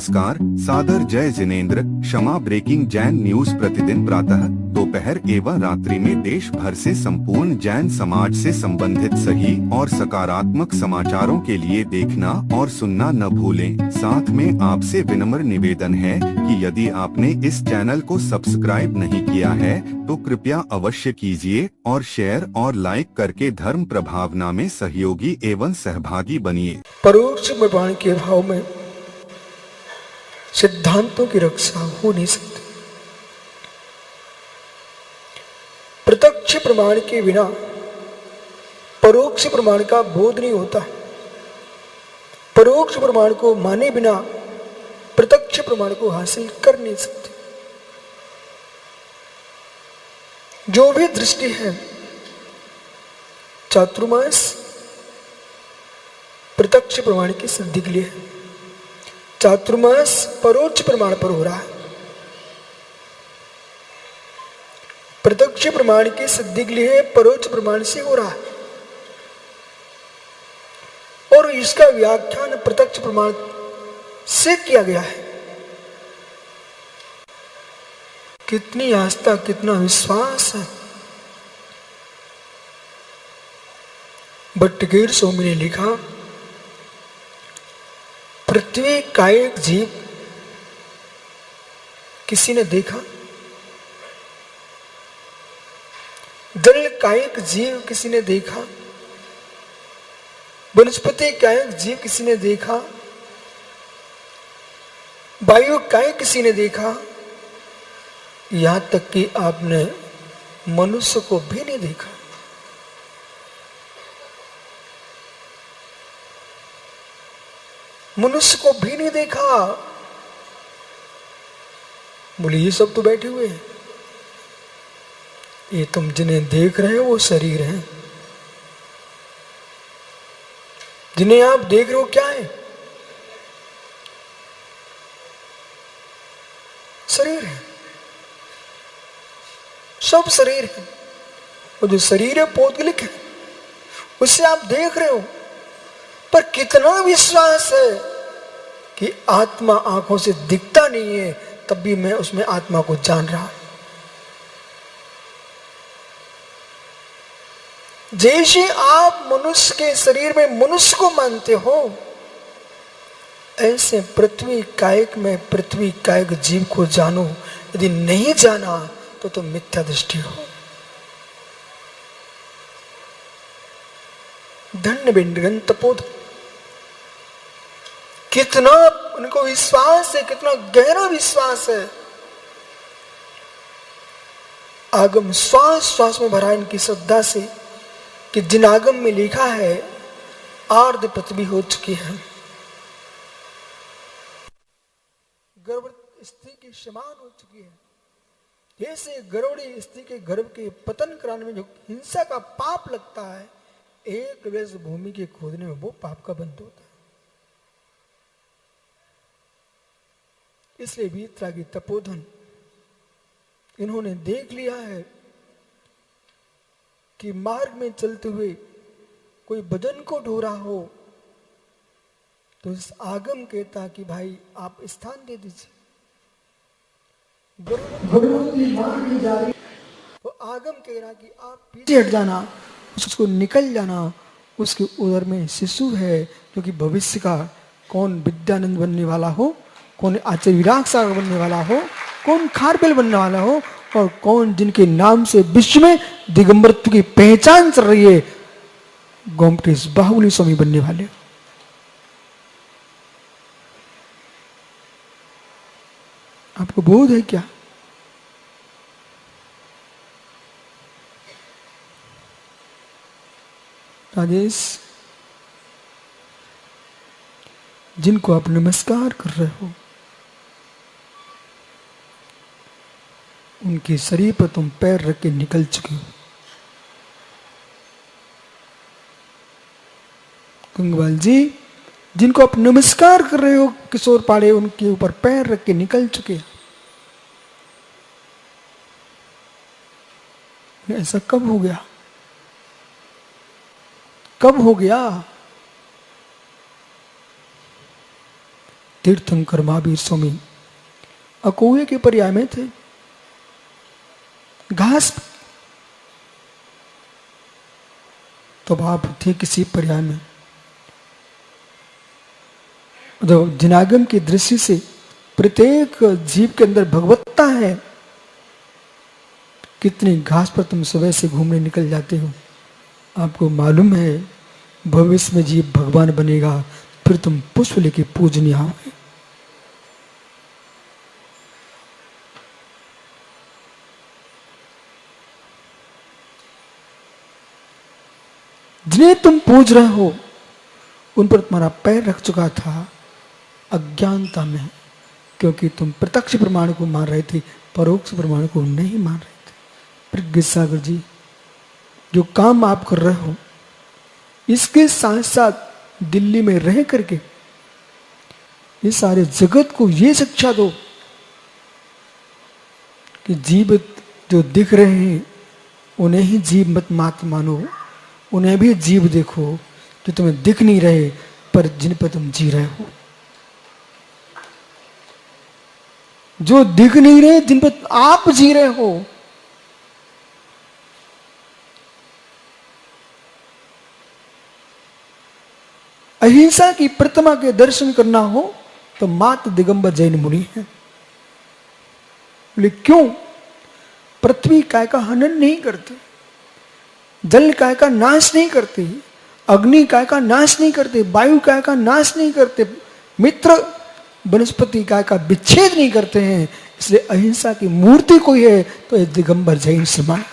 नमस्कार, सादर जय जिनेंद्र। क्षमा ब्रेकिंग जैन न्यूज प्रतिदिन प्रातः, दोपहर एवं रात्रि में देश भर से संपूर्ण जैन समाज से संबंधित सही और सकारात्मक समाचारों के लिए देखना और सुनना न भूलें। साथ में आपसे विनम्र निवेदन है कि यदि आपने इस चैनल को सब्सक्राइब नहीं किया है तो कृपया अवश्य कीजिए और शेयर और लाइक करके धर्म प्रभावना में सहयोगी एवं सहभागी बनिए। परोक्ष प्रमाण के भाव में सिद्धांतों की रक्षा हो नहीं सकती। प्रत्यक्ष प्रमाण के बिना परोक्ष प्रमाण का बोध नहीं होता। परोक्ष प्रमाण को माने बिना प्रत्यक्ष प्रमाण को हासिल कर नहीं सकते। जो भी दृष्टि है चातुर्मास प्रत्यक्ष प्रमाण की सिद्धि के लिए है। चातुर्मास परोक्ष प्रमाण पर हो रहा है। प्रत्यक्ष प्रमाण की सिद्धि के लिए परोक्ष प्रमाण से हो रहा है और इसका व्याख्यान प्रत्यक्ष प्रमाण से किया गया है। कितनी आस्था, कितना विश्वास है। भट्टकीर स्वामी ने लिखा, पृथ्वी का एक जीव किसी ने देखा, जल का एक जीव किसी ने देखा, वनस्पति का एक जीव किसी ने देखा, वायु का एक किसी ने देखा, यहां तक कि आपने मनुष्य को भी नहीं देखा। मनुष्य को भी नहीं देखा। बोले ये सब तो बैठे हुए हैं, ये तुम जिन्हें देख रहे हो वो शरीर हैं। जिन्हें आप देख रहे हो क्या है? शरीर है। सब शरीर है। और जो शरीर है पौद्गलिक है, उससे आप देख रहे हो। पर कितना विश्वास है कि आत्मा आंखों से दिखता नहीं है, तब भी मैं उसमें आत्मा को जान रहा। जैसे आप मनुष्य के शरीर में मनुष्य को मानते हो, ऐसे पृथ्वी कायक में पृथ्वी कायक जीव को जानो। यदि नहीं जाना तो मिथ्या दृष्टि हो। धन्य बिंडगन तपोध, कितना उनको विश्वास है, कितना गहरा विश्वास है। आगम श्वास श्वास में भरा इनकी श्रद्धा से कि जिन आगम में लिखा है आर्ध पृथ्वी हो चुकी है, गर्भवती स्त्री की समान हो चुकी है। जैसे गरुड़ी स्त्री के गर्भ के पतन कराने में जो हिंसा का पाप लगता है, एक वेश भूमि के खोदने में वो पाप का बंध होता है। इसलिए वीतरागी तपोधन इन्होंने देख लिया है कि मार्ग में चलते हुए कोई भजन को ढो रहा हो तो इस आगम कहता कि भाई आप स्थान दे दीजिए। तो आगम कह रहा कि आप पीछे हट जाना, उसको निकल जाना। उसके उदर में शिशु है जो कि भविष्य का कौन विद्यानंद बनने वाला हो, कौन आचार्य विराग सागर बनने वाला हो, कौन खारबेल बनने वाला हो, और कौन जिनके नाम से विश्व में दिगंबरत्व की पहचान चल रही है, गोमटेश बाहुबली स्वामी बनने वाले। आपको बोध है क्या? राजेश, जिनको आप नमस्कार कर रहे हो उनके शरीर पर तुम पैर रख के निकल चुके हो। गंगवाल जी, जिनको आप नमस्कार कर रहे हो किशोर पाड़े, उनके ऊपर पैर रख के निकल चुके। ऐसा कब हो गया? कब हो गया? तीर्थंकर महावीर स्वामी अकौए के पर्याय में थे, घास तो आप थे किसी पर्याय में। जब जिनागम की दृष्टि से प्रत्येक जीव के अंदर भगवत्ता है, कितनी घास पर तुम सुबह से घूमने निकल जाते हो, आपको मालूम है भविष्य में जीव भगवान बनेगा, फिर तुम पुष्प लेके पूजनीय आओगे। जिन्हें तुम पूज रहे हो उन पर तुम्हारा पैर रख चुका था अज्ञानता में, क्योंकि तुम प्रत्यक्ष प्रमाण को मान रहे थे, परोक्ष प्रमाण को नहीं मान रहे थे। प्रज्ञ सागर जी, जो काम आप कर रहे हो इसके साथ साथ दिल्ली में रह करके ये सारे जगत को ये शिक्षा दो कि जीव जो दिख रहे हैं उन्हें ही जीव मत मात्र मानो, उन्हें भी जीव देखो जो तुम्हें दिख नहीं रहे पर जिन पर तुम जी रहे हो, जो दिख नहीं रहे जिन पर आप जी रहे हो। अहिंसा की प्रतिमा के दर्शन करना हो तो मात्र दिगंबर जैन मुनि है। बोले क्यों? पृथ्वी काय का हनन नहीं करते, जल काय का नाश नहीं करते, अग्नि काय का नाश नहीं करते, वायु काय का नाश नहीं करते, मित्र वनस्पति काय का विच्छेद नहीं करते हैं। इसलिए अहिंसा की मूर्ति कोई है तो ये दिगंबर जैन समाज।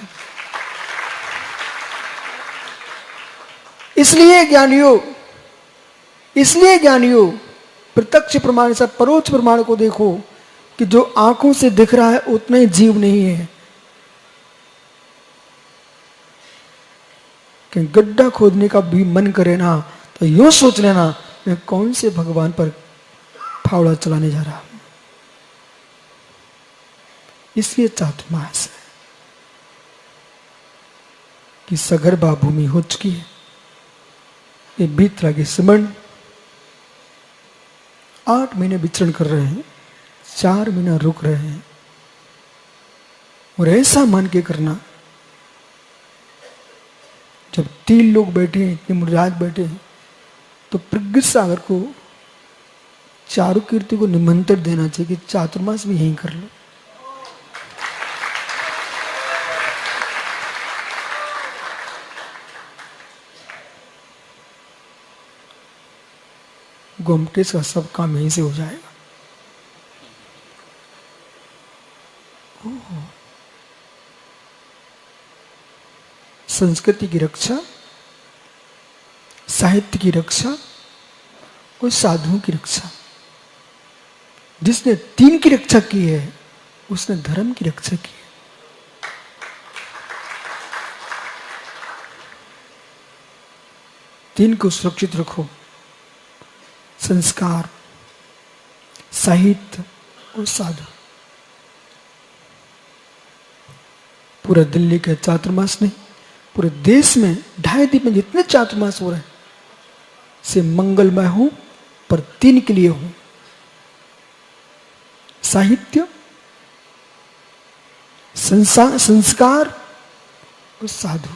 इसलिए ज्ञानियों प्रत्यक्ष प्रमाण से परोक्ष प्रमाण को देखो कि जो आंखों से दिख रहा है उतना ही जीव नहीं है। कि गड्ढा खोदने का भी मन करे ना तो यूं सोच लेना मैं कौन से भगवान पर फावड़ा चलाने जा रहा हूं। इसलिए चातुर्मास है कि सगर्भा भूमि हो चुकी है, ये बीत लगे स्मरण 8 महीने विचरण कर रहे हैं, 4 महीना रुक रहे हैं, और ऐसा मान के करना जब 3 लोग बैठे हैं, इतने मुराद बैठे हैं, तो प्रज्ञ सागर को चारु कीर्ति को निमंत्रण देना चाहिए कि चातुर्मास भी यहीं कर लो। गोमटेश का सब काम यहीं से हो जाएगा। संस्कृति की रक्षा, साहित्य की रक्षा और साधुओं की रक्षा। जिसने 3 की रक्षा की है उसने धर्म की रक्षा की है। तीन को सुरक्षित रखो, संस्कार, साहित्य और साधु। पूरा दिल्ली के चातुर्मास नहीं, पूरे देश में 2.5 द्वीप में जितने चातुर्मास हो रहे हैं से मंगलमय हो, पर 3 के लिए हो, साहित्य, संस्कार और साधु।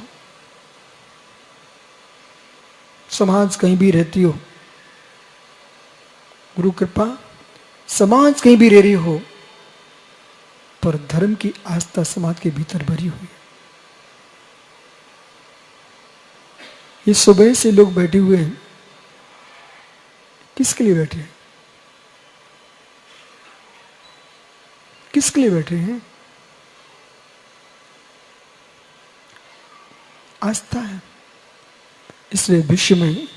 समाज कहीं भी रहती हो, गुरु कृपा, समाज कहीं भी रह रही हो, पर धर्म की आस्था समाज के भीतर भरी हुई है। ये सुबह से लोग बैठे हुए हैं, किसके लिए बैठे हैं? किसके लिए बैठे हैं? आस्था है। इसलिए विश्व में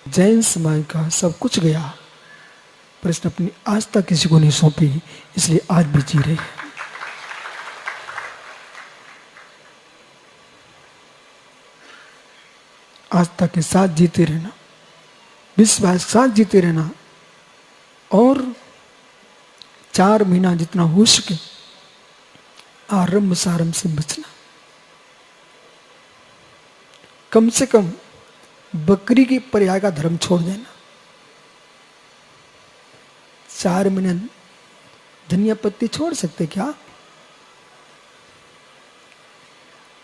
जैन समाज का सब कुछ गया, पर इसने अपनी आस्था किसी को नहीं सौंपी, इसलिए आज भी जी रही है। आस्था के साथ जीते रहना, विश्वास के साथ जीते रहना, और 4 महीना जितना हो सके आरंभ सारंभ से बचना। कम से कम बकरी की पर्याय का धर्म छोड़ देना। 4 महीने धनिया पत्ती छोड़ सकते क्या?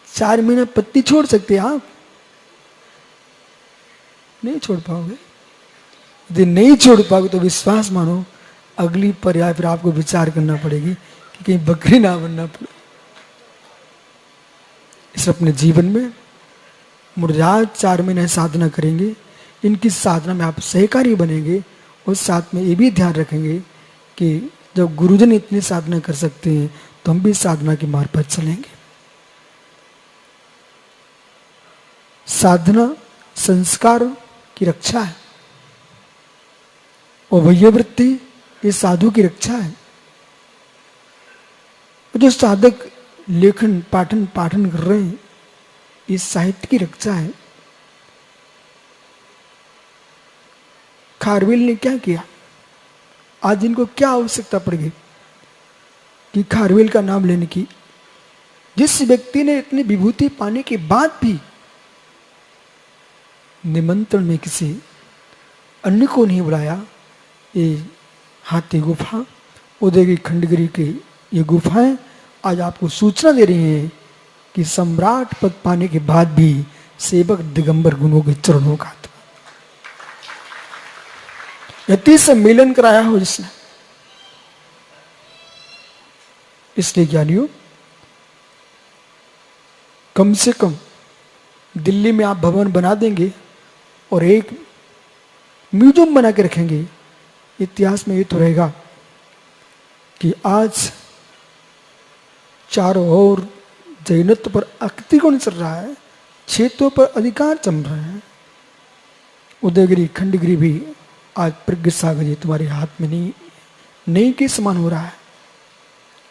4 महीने पत्ती छोड़ सकते आप? नहीं छोड़ पाओगे। यदि नहीं छोड़ पाओगे तो विश्वास मानो अगली पर्याय फिर आपको विचार करना पड़ेगी कि कहीं बकरी ना बनना पड़े। इस अपने जीवन में मुर्जात 4 महीने साधना करेंगे, इनकी साधना में आप सहकारी बनेंगे और साथ में ये भी ध्यान रखेंगे कि जब गुरुजन इतनी साधना कर सकते हैं तो हम भी साधना के मार्ग पर चलेंगे। साधना संस्कार की रक्षा है और वैयवृत्ति ये साधु की रक्षा है। जो साधक लेखन पाठन कर रहे हैं ये साहित्य की रक्षा है। खारवेल ने क्या किया? आज इनको क्या आवश्यकता पड़ गई कि खारवेल का नाम लेने की? जिस व्यक्ति ने इतनी विभूति पाने के बाद भी निमंत्रण में किसी अन्य को नहीं बुलाया, ये हाथी गुफा, उदयगिरी खंडगिरी की ये गुफाएं आज आपको सूचना दे रही हैं कि सम्राट पद पाने के बाद भी सेवक दिगंबर गुणों के चरणों का यति सम्मेलन कराया हो जिसने। इसलिए ज्ञानियों, कम से कम दिल्ली में आप भवन बना देंगे और एक म्यूजियम बना के रखेंगे, इतिहास में ये तो रहेगा कि आज चारों ओर जैनत्व पर अतिक्रमण चल रहा है, क्षेत्रों पर अधिकार चल रहा है। उदयगिरी खंडगिरी भी आज प्रज्ञ सागर जी तुम्हारे हाथ में नहीं के समान हो रहा है।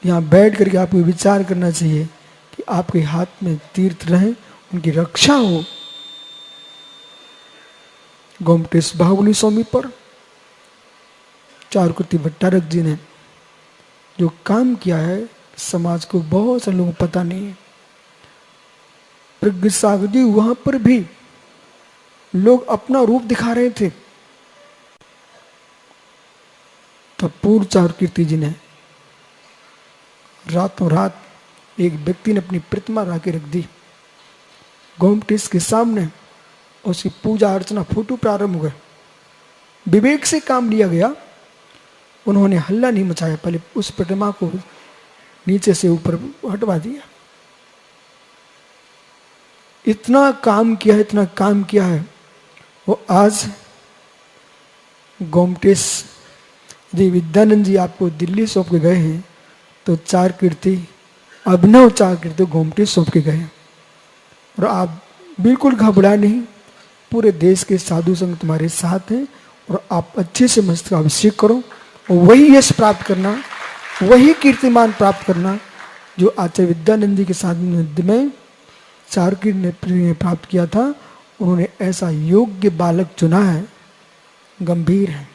यहाँ बैठ करके आपको विचार करना चाहिए कि आपके हाथ में तीर्थ रहे, उनकी रक्षा हो। गोमटेश बाहुबली स्वामी पर चारुकृति भट्टारक जी ने जो काम किया है समाज को बहुत से लोगों को पता नहीं है। प्रज्ञ सागर जी वहां पर भी लोग अपना रूप दिखा रहे थे, तो पूर्व चारुकीर्ति जी ने रातों रात एक व्यक्ति ने अपनी प्रतिमा ला के रख दी गोमटेश के सामने, उसकी पूजा अर्चना फोटो प्रारंभ हो गए। विवेक से काम लिया गया, उन्होंने हल्ला नहीं मचाया, पहले उस प्रतिमा को नीचे से ऊपर हटवा दिया। इतना काम किया है। वो आज गोमटेश यदि विद्यानंद जी आपको दिल्ली सौंप के गए हैं तो अभिनव चार कीर्ति गोमटेश सौंप के गए। और आप बिल्कुल घबरा नहीं, पूरे देश के साधु संघ तुम्हारे साथ हैं और आप अच्छे से मस्त का अभिषेक करो और वही यश प्राप्त करना, वही कीर्तिमान प्राप्त करना जो आचार्य विद्यानंद जी के साथ में चारुकीर्ति ने प्राप्त किया था। उन्होंने ऐसा योग्य बालक चुना है, गंभीर है।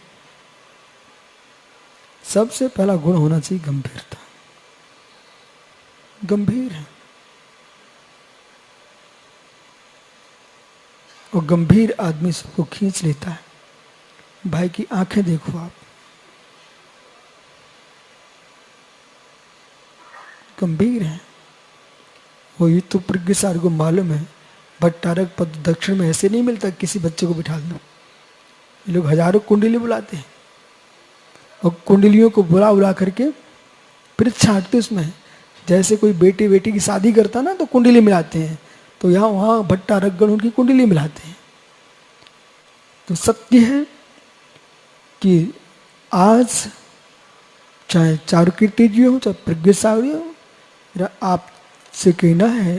सबसे पहला गुण होना चाहिए गंभीरता। गंभीर है और गंभीर आदमी सबको खींच लेता है। भाई की आंखें देखो आप, गंभीर है। वो ये तो प्रज्ञ सागर को मालूम है, भट्टारक पद दक्षिण में ऐसे नहीं मिलता किसी बच्चे को बिठा दो। ये लोग हजारों कुंडली बुलाते हैं और कुंडलियों को बुला करके फिर छांटते उसमें। जैसे कोई बेटी की शादी करता ना तो कुंडली मिलाते हैं, तो यहाँ वहाँ भट्टारकगण उनकी कुंडली मिलाते हैं। तो सत्य है कि आज चाहे चारुकीर्ति जी हो चाहे प्रज्ञ सागर हो, मेरा आपसे कहना है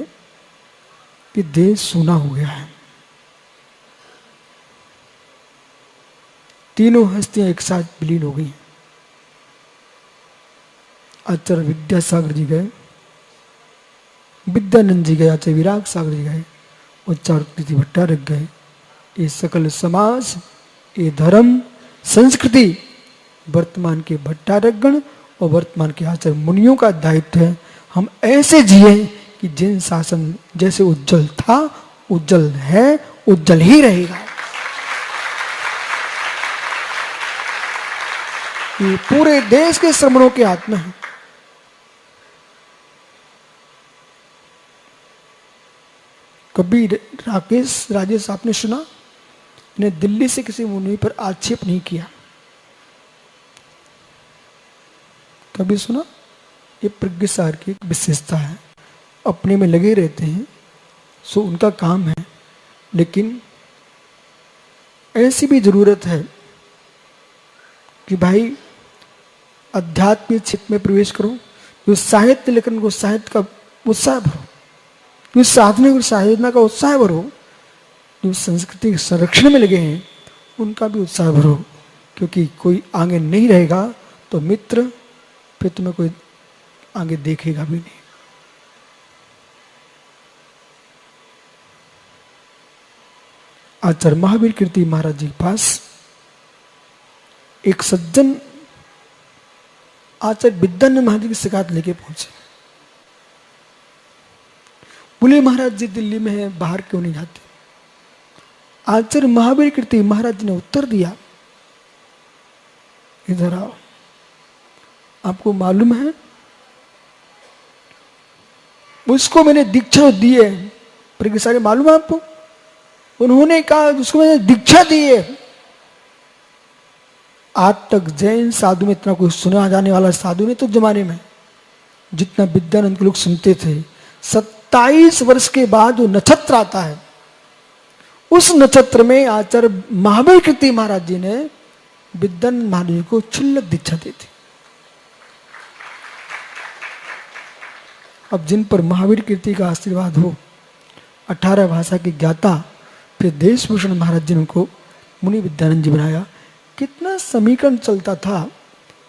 कि देश सूना हो गया है। तीनों हस्तियां एक साथ विलीन हो गई। आचार्य विद्यासागर जी गए, विद्यानंद जी गए, आचार्य विराग सागर जी गए और चारुकीर्ति भट्टारक गए। ये सकल समाज, ये धर्म, संस्कृति वर्तमान के भट्टारकगण और वर्तमान के आचार्य मुनियों का दायित्व है। हम ऐसे जिए कि जिन शासन जैसे उज्जवल था, उज्जवल है, उज्जवल ही रहेगा। कि पूरे देश के श्रमणों के हाथ में है। कभी राजेश आपने सुना, इन्हें दिल्ली से किसी मुनि पर आक्षेप नहीं किया, कभी सुना? ये प्रज्ञासागर की एक विशेषता है, अपने में लगे रहते हैं, सो उनका काम है। लेकिन ऐसी भी जरूरत है कि भाई अध्यात्म क्षेत्र में प्रवेश करो, जो साहित्य लेखन को साहित्य का उत्साह भरो, जो साधना को साधना का उत्साह भरो, जो संस्कृति के संरक्षण में लगे हैं उनका भी उत्साह भरो, क्योंकि कोई आगे नहीं रहेगा तो मित्र फिर तुम्हें कोई आगे देखेगा भी नहीं। आचार्य महावीर कीर्ति महाराज जी के पास एक सज्जन आचार्य विद्यानंद महाराज की शिकायत लेके पहुंचे। बोले महाराज जी दिल्ली में है, बाहर क्यों नहीं जाते? आचार्य महावीर कीर्ति महाराज जी ने उत्तर दिया, इधर आओ, आपको मालूम है उसको मैंने दीक्षा दी है। प्रज्ञासागर मालूम है आपको? उन्होंने कहा उसको मैंने दीक्षा दी है। आज तक जैन साधु में इतना कोई सुना जाने वाला साधु नहीं तो जमाने में जितना विद्यानंद के लोग सुनते थे। 27 वर्ष के बाद जो नक्षत्र आता है, उस नक्षत्र में आचार्य महावीर कीर्ति महाराज जी ने विद्यानंद महाराज जी को क्षुल्लक दीक्षा दी थी। अब जिन पर महावीर कीर्ति का आशीर्वाद हो, 18 भाषा के ज्ञाता, फिर देशभूषण महाराज जी ने उनको मुनि विद्यानंद जी बनाया। कितना समीकरण चलता था।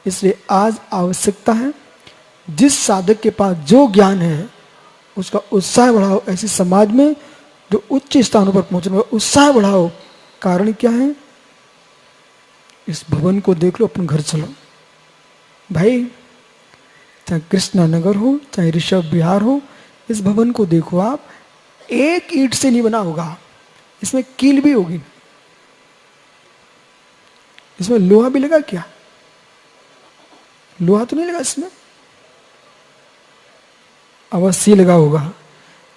इसलिए आज आवश्यकता है जिस साधक के पास जो ज्ञान है उसका उत्साह बढ़ाओ। ऐसे समाज में जो उच्च स्थानों पर पहुंचने का उत्साह बढ़ाओ। कारण क्या है? इस भवन को देख लो, अपन घर चलो भाई, चाहे कृष्णा नगर हो चाहे ऋषभ विहार हो, इस भवन को देखो आप, एक ईंट से नहीं बना होगा, इसमें कील भी होगी, इसमें लोहा भी लगा क्या? लोहा तो नहीं लगा इसमें, अवश्य लगा होगा।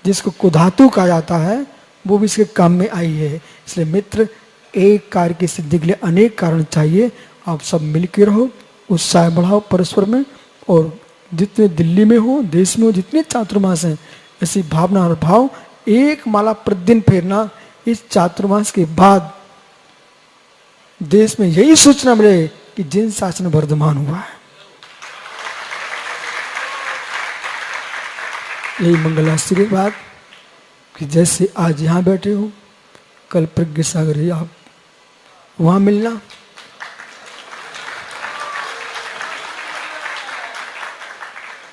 जिसको कुधातु कहा जाता है वो भी इसके काम में आई है। इसलिए मित्र, एक कार्य की सिद्धि के लिए अनेक कारण चाहिए। आप सब मिलकर रहो, उत्साह बढ़ाओ परस्पर में, और जितने दिल्ली में हो, देश में हो, जितने चातुर्मास हैं, ऐसी भावना और भाव, एक माला प्रतिदिन फेरना। इस चातुर्मास के बाद देश में यही सूचना मिले कि जिन शासन वर्धमान हुआ है। यही मंगलाश्री बात कि जैसे आज यहां बैठे हो, कल प्रज्ञासागर ही आप वहां मिलना।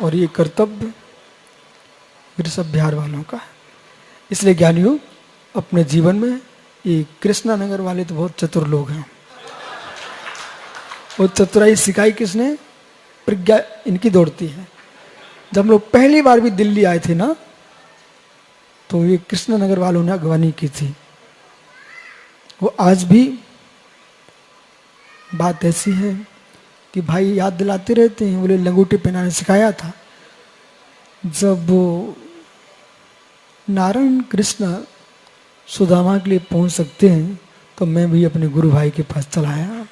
और ये कर्तव्य ऋषभ बिहार वालों का है। इसलिए ज्ञानियों, अपने जीवन में ये कृष्णा नगर वाले तो बहुत चतुर लोग हैं। वो चतुराई सिखाई किसने? प्रज्ञा इनकी दौड़ती है। जब हम लोग पहली बार भी दिल्ली आए थे ना, तो ये कृष्णा नगर वालों ने अगवानी की थी। वो आज भी बात ऐसी है कि भाई याद दिलाते रहते हैं। बोले लंगोटी पहनाने सिखाया था। जब वो नारायण कृष्ण सुदामा के लिए पहुंच सकते हैं, तो मैं भी अपने गुरु भाई के पास चला आया।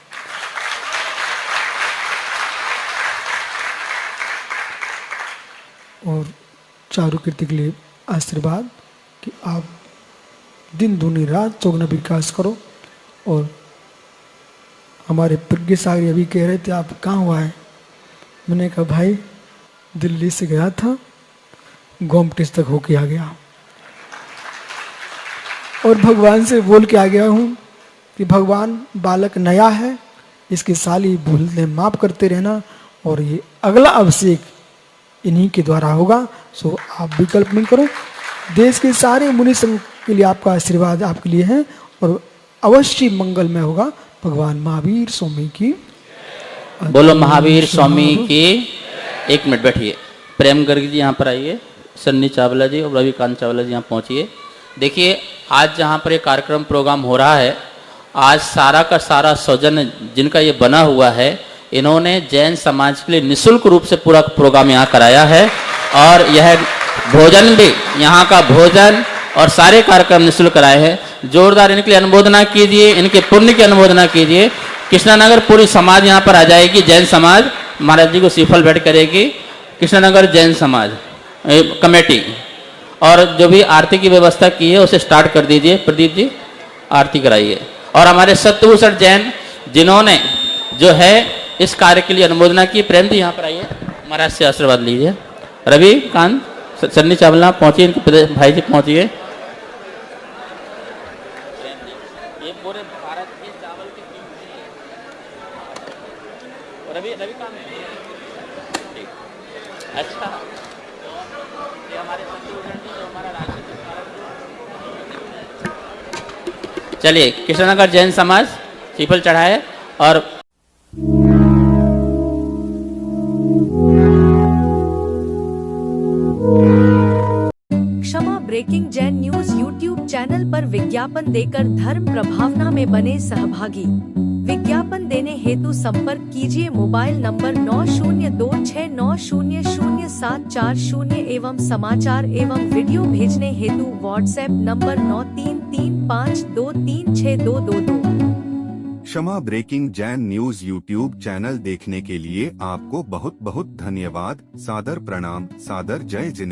और चारु कीर्ति के लिए आशीर्वाद कि आप दिन दूनी रात चौगुना विकास करो। और हमारे प्रज्ञासागर अभी कह रहे थे आप कहाँ हुआ है? मैंने कहा भाई दिल्ली से गया था, गोमटेश तक होके आ गया और भगवान से बोल के आ गया हूँ कि भगवान बालक नया है, इसकी साली भूलने माफ करते रहना, और ये अगला अभिषेक इन्हीं के द्वारा होगा। सो आप विकल्प नहीं करो। देश के सारे मुनि संघ के लिए आपका आशीर्वाद आपके लिए है, और अवश्य मंगलमय होगा। भगवान महावीर स्वामी की बोलो। महावीर स्वामी की। एक मिनट बैठिए। प्रेम गर्ग जी यहाँ पर आइए, सन्नी चावला जी और रविकांत चावला जी यहाँ पहुँचिए। देखिए, आज जहाँ पर ये कार्यक्रम प्रोग्राम हो रहा है, आज सारा का सारा सौजन्य जिनका ये बना हुआ है, इन्होंने जैन समाज के लिए निःशुल्क रूप से पूरा प्रोग्राम यहाँ कराया है और यह भोजन भी, यहाँ का भोजन और सारे कार्यक्रम निःशुल्क कराए हैं। जोरदार इनके लिए अनुमोदना कीजिए, इनके पुण्य की अनुमोदना कीजिए। कृष्णानगर पूरी समाज यहाँ पर आ जाएगी, जैन समाज महाराज जी को श्रीफल भेंट करेगी। कृष्णानगर जैन समाज कमेटी, और जो भी आरती की व्यवस्था की है उसे स्टार्ट कर दीजिए। प्रदीप जी आरती कराइए। और हमारे सत्यभूषण जैन जिन्होंने जो है इस कार्य के लिए अनुमोदना की, प्रेम जी यहाँ पर आइए, महाराज से आशीर्वाद लीजिए। रवि कांत, सन्नी चावला पहुंचिए, इनके भाई जी पहुंचिए। ये पूरे भारत के चावल की कीमत है। रवि कांत, अच्छा, ये हमारे सत्यभूषण जी जो हमारा राज्य। चलिए, कृष्णनगर जैन समाज श्रीफल चढ़ाए। और Kshama breaking Jain news YouTube channel पर विज्ञापन देकर धर्म प्रभावना में बने सहभागी। विज्ञापन देने हेतु संपर्क कीजिए मोबाइल नंबर 9026900740 एवं समाचार एवं वीडियो भेजने हेतु WhatsApp number 9335236222। Kshama breaking Jain news YouTube channel देखने के लिए आपको बहुत बहुत धन्यवाद। सादर प्रणाम, सादर जय जिनेंद्र।